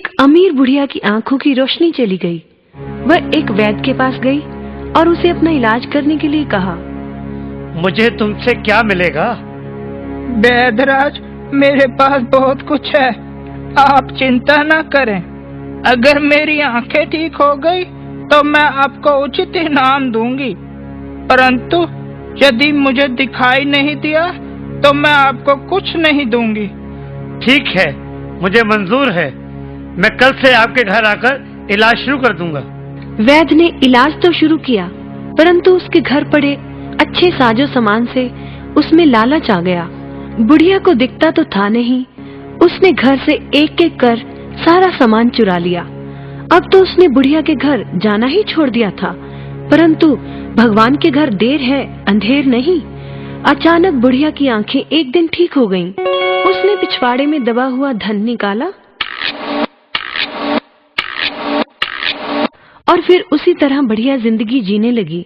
एक अमीर बुढ़िया की आंखों की रोशनी चली गई। वह एक वैद्य के पास गई और उसे अपना इलाज करने के लिए कहा। मुझे तुमसे क्या मिलेगा? वैद्यराज, मेरे पास बहुत कुछ है, आप चिंता न करें। अगर मेरी आंखें ठीक हो गई तो मैं आपको उचित इनाम दूंगी, परंतु यदि मुझे दिखाई नहीं दिया तो मैं आपको कुछ नहीं दूंगी। ठीक है, मुझे मंजूर है। मैं कल से आपके घर आकर इलाज शुरू कर दूंगा। वैद्य ने इलाज तो शुरू किया, परंतु उसके घर पड़े अच्छे साजो सामान से उसमें लालच आ गया। बुढ़िया को दिखता तो था नहीं, उसने घर से एक एक कर सारा सामान चुरा लिया। अब तो उसने बुढ़िया के घर जाना ही छोड़ दिया था, परंतु भगवान के घर देर है अंधेर नहीं। अचानक बुढ़िया की आंखें एक दिन ठीक हो गईं। उसने पिछवाड़े में दबा हुआ धन निकाला और फिर उसी तरह बढ़िया जिंदगी जीने लगी।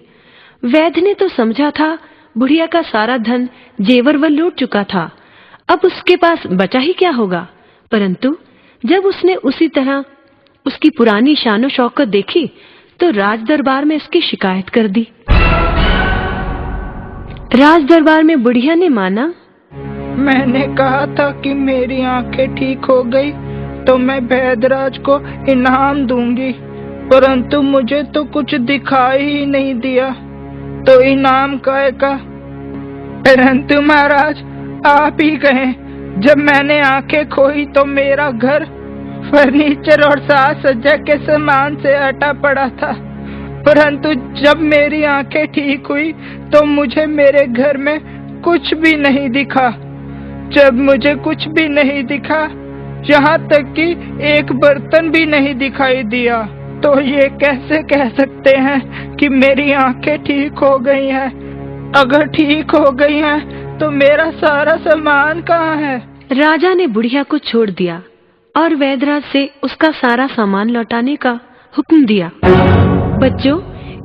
वैद्य ने तो समझा था बुढ़िया का सारा धन जेवर व लूट चुका था, अब उसके पास बचा ही क्या होगा। परंतु जब उसने उसी तरह उसकी पुरानी शानो शौकत देखी तो राज दरबार में उसकी शिकायत कर दी। राज दरबार में बुढ़िया ने माना, मैंने कहा था कि मेरी आंखें ठीक हो गई तो मैं वैद्यराज को इनाम दूंगी, परंतु मुझे तो कुछ दिखाई ही नहीं दिया, तो इनाम का। परंतु महाराज, आप ही कहें, जब मैंने आंखें खोई तो मेरा घर फर्नीचर और साज सज्जा के सामान से अटा पड़ा था, परंतु जब मेरी आंखें ठीक हुई तो मुझे मेरे घर में कुछ भी नहीं दिखा। जब मुझे कुछ भी नहीं दिखा, यहाँ तक कि एक बर्तन भी नहीं दिखाई दिया, तो ये कैसे कह सकते हैं कि मेरी आंखें ठीक हो गई हैं? अगर ठीक हो गई हैं तो मेरा सारा सामान कहाँ है? राजा ने बुढ़िया को छोड़ दिया और वैद्यराज से उसका सारा सामान लौटाने का हुक्म दिया। बच्चों,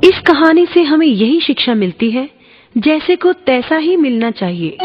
इस कहानी से हमें यही शिक्षा मिलती है, जैसे को तैसा ही मिलना चाहिए।